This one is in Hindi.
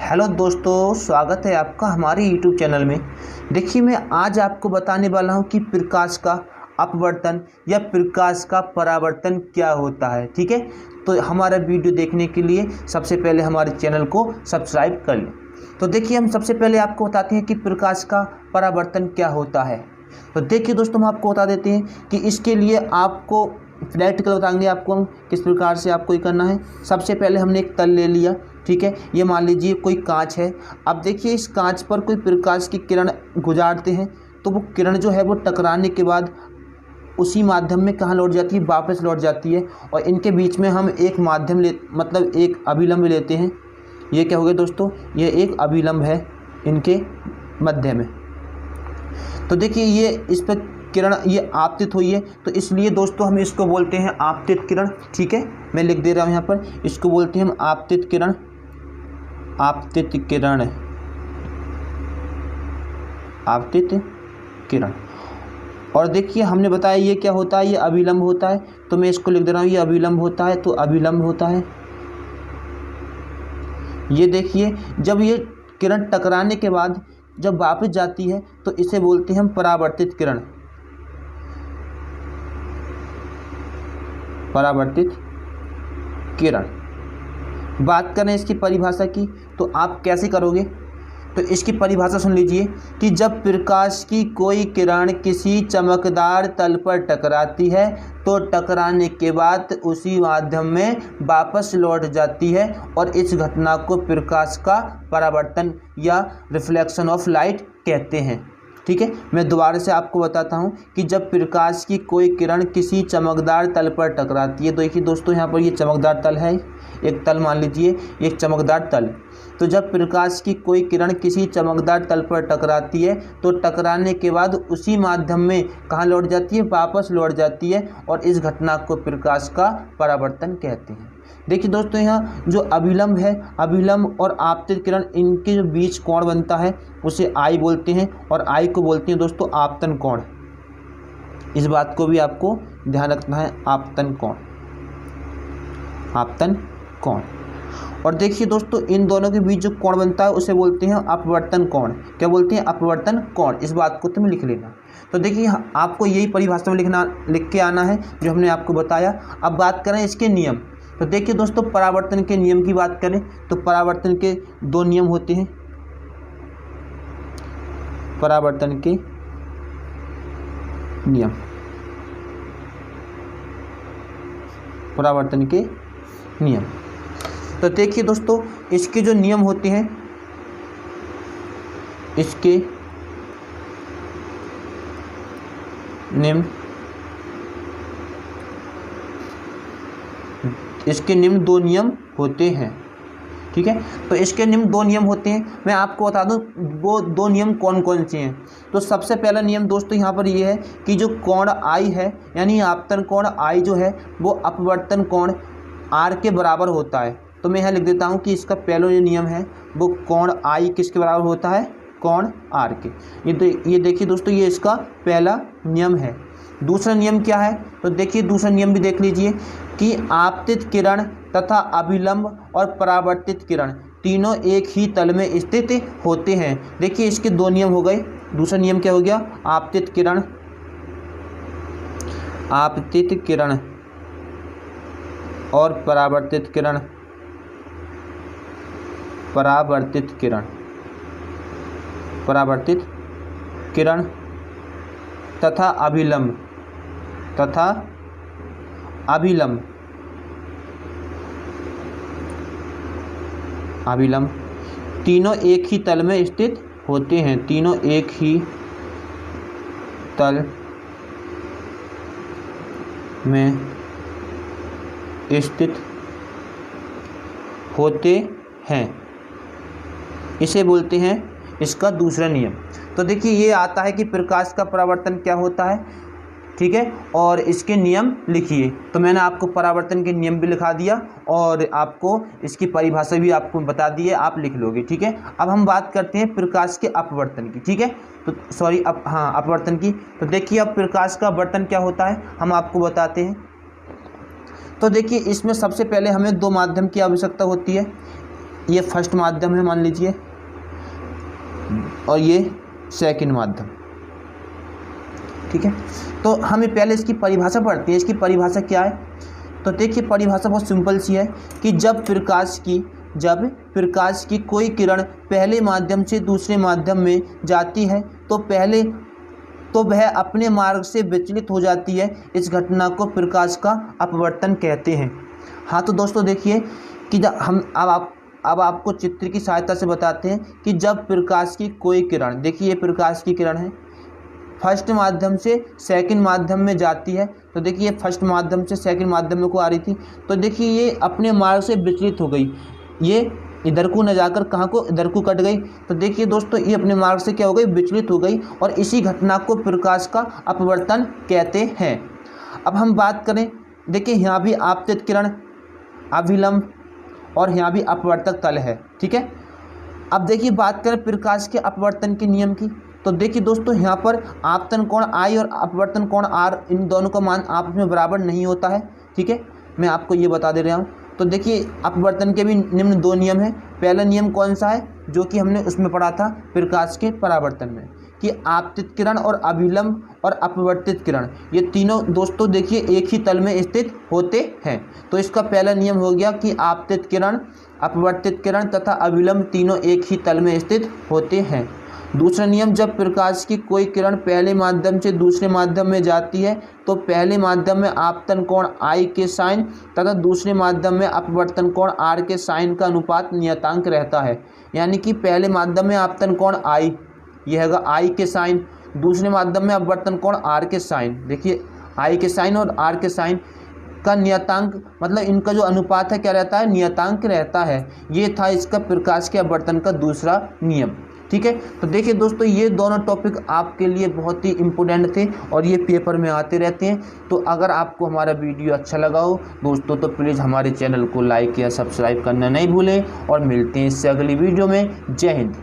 हेलो दोस्तों, स्वागत है आपका हमारे YouTube चैनल में। देखिए, मैं आज आपको बताने वाला हूं कि प्रकाश का अपवर्तन या प्रकाश का परावर्तन क्या होता है। ठीक है, तो हमारा वीडियो देखने के लिए सबसे पहले हमारे चैनल को सब्सक्राइब कर लें। तो देखिए, हम सबसे पहले आपको बताते हैं कि प्रकाश का परावर्तन क्या होता है। तो देखिए दोस्तों, हम आपको बता देते हैं कि इसके लिए आपको प्रैक्टिकल बताएंगे आपको हम किस प्रकार से आपको ये करना है। सबसे पहले हमने एक तल ले लिया। ठीक है, ये मान लीजिए कोई कांच है। अब देखिए, इस कांच पर कोई प्रकाश की किरण गुजारते हैं तो वो किरण जो है वो टकराने के बाद उसी माध्यम में कहाँ लौट जाती है, वापस लौट जाती है। और इनके बीच में हम एक माध्यम मतलब एक अभिलंब लेते हैं। ये क्या हो गया दोस्तों, ये एक अभिलंब है इनके मध्य में। तो देखिए, ये इस पर किरण ये आपतित हुई है, तो इसलिए दोस्तों हम इसको बोलते हैं आपतित किरण। ठीक है, मैं लिख दे रहा हूँ यहाँ पर, इसको बोलते हैं हम आपतित किरण। आपतित किरण, आपतित किरण। और देखिए, हमने बताया ये क्या होता है, ये अभिलंब होता है। तो मैं इसको लिख दे रहा हूँ, ये अभिलंब होता है, तो अभिलंब होता है। ये देखिए, जब ये किरण टकराने के बाद जब वापस जाती है तो इसे बोलते हैं हम परावर्तित किरण। परावर्तित किरण। बात करें इसकी परिभाषा की, तो आप कैसे करोगे, तो इसकी परिभाषा सुन लीजिए कि जब प्रकाश की कोई किरण किसी चमकदार तल पर टकराती है तो टकराने के बाद उसी माध्यम में वापस लौट जाती है, और इस घटना को प्रकाश का परावर्तन या रिफ्लेक्शन ऑफ लाइट कहते हैं। ठीक है, मैं दोबारा से आपको बताता हूं कि जब प्रकाश की कोई किरण किसी चमकदार तल पर टकराती है, देखिए दोस्तों, यहाँ पर ये चमकदार तल है, एक तल मान लीजिए, एक चमकदार तल। तो जब प्रकाश की कोई किरण किसी चमकदार तल पर टकराती है तो टकराने के बाद उसी माध्यम में कहाँ लौट जाती है, वापस लौट जाती है, और इस घटना को प्रकाश का परावर्तन कहते हैं। देखिए दोस्तों, यहाँ जो अभिलंब है, अभिलंब और आपतित किरण, इनके जो बीच कोण बनता है उसे आई बोलते हैं, और आई को बोलते हैं दोस्तों आपतन कोण। इस बात को भी आपको ध्यान रखना है, आपतन कोण, आपतन कोण। और देखिए दोस्तों, इन दोनों के बीच जो कोण बनता है उसे बोलते हैं अपवर्तन कोण। क्या बोलते हैं, अपवर्तन कोण। इस बात को तुम्हें लिख लेना। तो देखिए, आपको यही परिभाषा में लिख के आना है जो हमने आपको बताया। अब बात करें इसके नियम। तो देखिए दोस्तों, परावर्तन के नियम की बात करें तो परावर्तन के दो नियम होते हैं। परावर्तन के नियम, परावर्तन के नियम। तो देखिए दोस्तों, इसके जो नियम होते हैं, इसके निम्न दो नियम होते हैं। ठीक है, तो इसके निम्न दो नियम होते हैं। मैं आपको बता दूं वो दो नियम कौन कौन से हैं। तो सबसे पहला नियम दोस्तों यहाँ पर ये है कि जो कोण आई है, यानी आपतन कोण आई जो है वो अपवर्तन कोण आर के बराबर होता है। तो मैं यहाँ लिख देता हूँ कि इसका पहला जो नियम है वो कोण आई किसके बराबर होता है, कोण आर के। ये देखिए दोस्तों, ये इसका पहला नियम है। दूसरा नियम क्या है, तो देखिए दूसरा नियम भी देख लीजिए कि आपतित किरण तथा अभिलंब और परावर्तित किरण तीनों एक ही तल में स्थित होते हैं। देखिए, इसके दो नियम हो गए। दूसरा नियम क्या हो गया, आपतित किरण, आपतित किरण और परावर्तित किरण, परावर्तित किरण, परावर्तित किरण तथा अभिलंब, तथा अभिलंब, अभिलंब तीनों एक ही तल में स्थित होते हैं। तीनों एक ही तल में स्थित होते हैं, इसे बोलते हैं इसका दूसरा नियम। तो देखिए, ये आता है कि प्रकाश का परावर्तन क्या होता है। ठीक है, और इसके नियम लिखिए। तो मैंने आपको परावर्तन के नियम भी लिखा दिया और आपको इसकी परिभाषा भी आपको बता दी है, आप लिख लोगे। ठीक है, अब हम बात करते हैं प्रकाश के अपवर्तन की। ठीक है, तो सॉरी अपवर्तन की। तो देखिए, अब प्रकाश का अपवर्तन क्या होता है हम आपको बताते हैं। तो देखिए, इसमें सबसे पहले हमें दो माध्यम की आवश्यकता होती है। ये फर्स्ट माध्यम है मान लीजिए, और ये सेकंड माध्यम, ठीक है। तो हमें पहले इसकी परिभाषा पढ़ते हैं। इसकी परिभाषा क्या है? तो देखिए परिभाषा बहुत सिंपल सी है कि जब प्रकाश की कोई किरण पहले माध्यम से दूसरे माध्यम में जाती है तो वह अपने मार्ग से विचलित हो जाती है। इस घटना को प्रकाश का अपवर्तन कहते हैं। हाँ तो दोस्तों देखिए कि हम अब आपको चित्र की सहायता से बताते हैं कि जब प्रकाश की कोई किरण, देखिए ये प्रकाश की किरण है, फर्स्ट माध्यम से सेकंड माध्यम में जाती है। तो देखिए फर्स्ट माध्यम से सेकंड माध्यम में को आ रही थी, तो देखिए ये अपने मार्ग से विचलित हो गई, ये इधर को न जाकर कहाँ को, इधर को कट गई। तो देखिए दोस्तों ये अपने मार्ग से क्या हो गई, विचलित हो गई, और इसी घटना को प्रकाश का अपवर्तन कहते हैं। अब हम बात करें, देखिए यहाँ भी आपतित किरण, अभिलंब और यहाँ भी अपवर्तक तल है, ठीक है। अब देखिए बात करें प्रकाश के अपवर्तन के नियम की, तो देखिए दोस्तों यहाँ पर आपतन कोण I और अपवर्तन कोण R, इन दोनों का मान आपस में बराबर नहीं होता है, ठीक है, मैं आपको ये बता दे रहा हूँ। तो देखिए अपवर्तन के भी निम्न दो नियम हैं। पहला नियम कौन सा है, जो कि हमने उसमें पढ़ा था प्रकाश के परावर्तन में, कि आपतित किरण और अभिलंब और अपवर्तित किरण ये तीनों दोस्तों देखिए एक ही तल में स्थित होते हैं। तो इसका पहला नियम हो गया कि आपतित किरण, अपवर्तित किरण तथा अभिलंब तीनों एक ही तल में स्थित होते हैं। दूसरा नियम, जब प्रकाश की कोई किरण पहले माध्यम से दूसरे माध्यम में जाती है तो पहले माध्यम में आपतन कोण I के साइन तथा दूसरे माध्यम में अपवर्तन कोण R के साइन का अनुपात नियतांक रहता है। यानी कि पहले माध्यम में आपतन कोण I, यह है I के साइन, दूसरे माध्यम में अपवर्तन कोण R के साइन, देखिए I के साइन और R के साइन का नियतांक, मतलब इनका जो अनुपात है क्या रहता है, नियतांक रहता है। ये था इसका प्रकाश के अपवर्तन का दूसरा नियम, ठीक है। तो देखिए दोस्तों ये दोनों टॉपिक आपके लिए बहुत ही इम्पोर्टेंट थे और ये पेपर में आते रहते हैं। तो अगर आपको हमारा वीडियो अच्छा लगा हो दोस्तों तो प्लीज़ हमारे चैनल को लाइक या सब्सक्राइब करना नहीं भूलें, और मिलते हैं इससे अगली वीडियो में। जय हिंद।